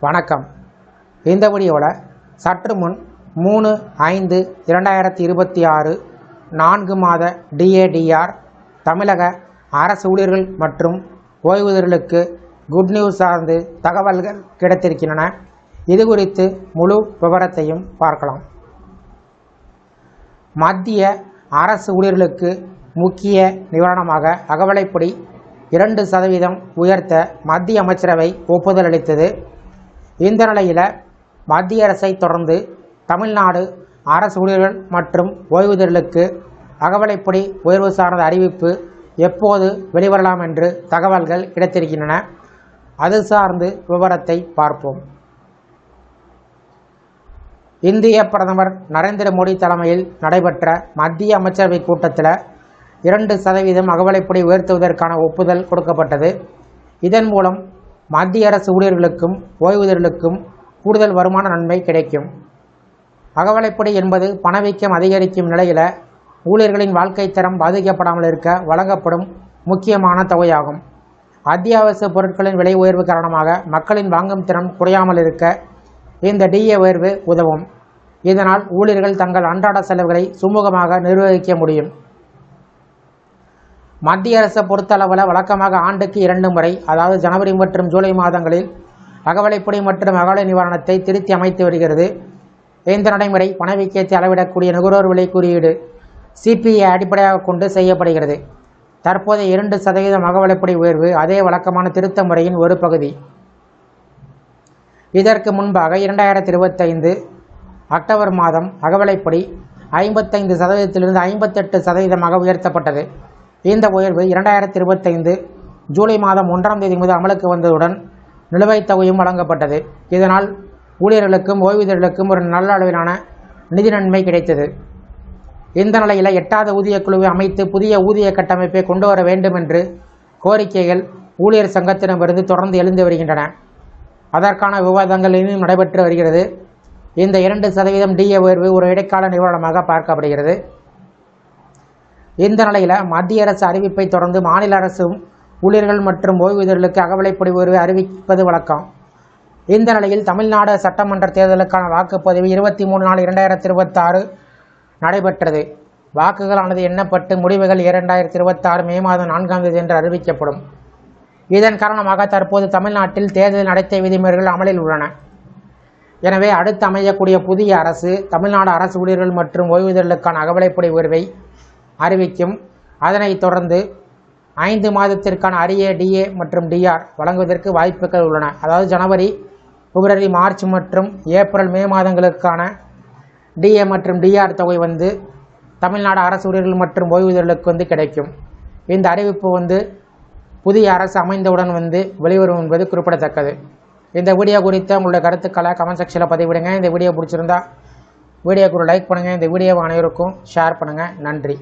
வணக்கம். இந்த வீடியோவில் சற்று முன் 3/5/2026 4 மாத DADR தமிழக அரசு ஊழியர்கள் மற்றும் ஓய்வூதியர்களுக்கு குட் நியூஸ் சார்ந்து தகவல்கள் கிடைத்திருக்கின்றன. இது குறித்து முழு விவரத்தையும் பார்க்கலாம். மத்திய அரசு ஊழியர்களுக்கு முக்கிய நிவாரணமாக அகவிலைப்படி 2% உயர்த்த மத்திய அமைச்சரவை ஒப்புதல் அளித்தது. இந்த நிலையில் மத்திய அரசை தொடர்ந்து தமிழ்நாடு அரசு ஊழியர்கள் மற்றும் ஓய்வூதியர்களுக்கு அகவிலைப்படி உயர்வு சார்ந்த அறிவிப்பு எப்போது வெளிவரலாம் என்று தகவல்கள் கிடைத்திருக்கின்றன. அது சார்ந்து விவரத்தை பார்ப்போம். இந்திய பிரதமர் நரேந்திர மோடி தலைமையில் நடைபெற்ற மத்திய அமைச்சரவை கூட்டத்தில் 2% அகவிலைப்படி உயர்த்துவதற்கான ஒப்புதல் கொடுக்கப்பட்டது. இதன் மூலம் மத்திய அரசு ஊழியர்களுக்கும் ஓய்வூதியர்களுக்கும் கூடுதல் வருமான நன்மை கிடைக்கும். அகவிலைப்படி என்பது பணவீக்கம் அதிகரிக்கும் நிலையில் ஊழியர்களின் வாழ்க்கை தரம் பாதிக்கப்படாமல் இருக்க வழங்கப்படும் முக்கியமான தொகையாகும். அத்தியாவசிய பொருட்களின் விலை உயர்வு காரணமாக மக்களின் வாங்கும் திறன் குறையாமல் இருக்க இந்த DA உயர்வு உதவும். இதனால் ஊழியர்கள் தங்கள் அன்றாட செலவுகளை சுமூகமாக நிர்வகிக்க முடியும். மத்திய அரசை பொறுத்தளவில் வழக்கமாக ஆண்டுக்கு 2 முறை, அதாவது ஜனவரி மற்றும் ஜூலை மாதங்களில் அகவிலைப்படி மற்றும் அகவிலை நிவாரணத்தை திருத்தி அமைத்து வருகிறது. இந்த நடைமுறை பணவீக்கத்தை அளவிடக்கூடிய நுகர்வோர் விலை குறியீடு CPI அடிப்படையாக கொண்டு செய்யப்படுகிறது. தற்போதைய 2% அகவிலைப்படி உயர்வு அதே வழக்கமான திருத்த முறையின் ஒரு பகுதி. இதற்கு முன்பாக 2025 அக்டோபர் மாதம் அகவிலைப்படி 55%லிருந்து 58% உயர்த்தப்பட்டது. இந்த உயர்வு 2025 ஜூலை மாதம் 1ஆம் தேதி முதல் அமலுக்கு வந்ததுடன் நிலுவைத் தொகையும் வழங்கப்பட்டது. இதனால் ஊழியர்களுக்கும் ஓய்வூதியர்களுக்கும் ஒரு நல்ல அளவிலான நிதி நன்மை கிடைத்தது. இந்த நிலையில் 8வது ஊதிய குழுவை அமைத்து புதிய ஊதிய கட்டமைப்பை கொண்டு வர வேண்டும் என்று கோரிக்கைகள் ஊழியர் சங்கத்திடமிருந்து தொடர்ந்து எழுந்து வருகின்றன. அதற்கான விவாதங்கள் இன்னும் நடைபெற்று வருகிறது. இந்த 2% DA உயர்வு ஒரு இடைக்கால நிவாரணமாக பார்க்கப்படுகிறது. இந்த நிலையில் மத்திய அரசு அறிவிப்பை தொடர்ந்து மாநில அரசும் ஊழியர்கள் மற்றும் ஓய்வூதியர்களுக்கு அகவிலைப்படி உயர்வை அறிவிப்பது வழக்கம். இந்த நிலையில் தமிழ்நாடு சட்டமன்ற தேர்தலுக்கான வாக்குப்பதிவு 23/4/2026 நடைபெற்றது. வாக்குகளானது எண்ணப்பட்டு முடிவுகள் 2026 மே மாதம் 4ஆம் தேதி என்று அறிவிக்கப்படும். இதன் காரணமாக தற்போது தமிழ்நாட்டில் தேர்தல் நடத்தை விதிமுறைகள் அமலில் உள்ளன. எனவே அடுத்து அமையக்கூடிய புதிய அரசு தமிழ்நாடு அரசு ஊழியர்கள் மற்றும் ஓய்வூதியர்களுக்கான அகவிலைப்படி உயர்வை அறிவிக்கும். அதனைத் தொடர்ந்து 5 மாதத்திற்கான அரிய DA மற்றும் DR வழங்குவதற்கு வாய்ப்புகள் உள்ளன. அதாவது ஜனவரி, பிப்ரவரி, மார்ச் மற்றும் ஏப்ரல், மே மாதங்களுக்கான DA மற்றும் DR தொகை தமிழ்நாடு அரசு ஊழியர்கள் மற்றும் ஓய்வூதியர்களுக்கு கிடைக்கும். இந்த அறிவிப்பு புதிய அரசு அமைந்தவுடன் வெளிவரும் என்பது குறிப்பிடத்தக்கது. இந்த வீடியோ குறித்த உங்களுடைய கருத்துக்களை கமெண்ட் செக்ஷனில் பதிவிடுங்க. இந்த வீடியோ பிடிச்சிருந்தா வீடியோக்கு ஒரு லைக் பண்ணுங்கள். இந்த வீடியோவை அனைவருக்கும் ஷேர் பண்ணுங்கள். நன்றி.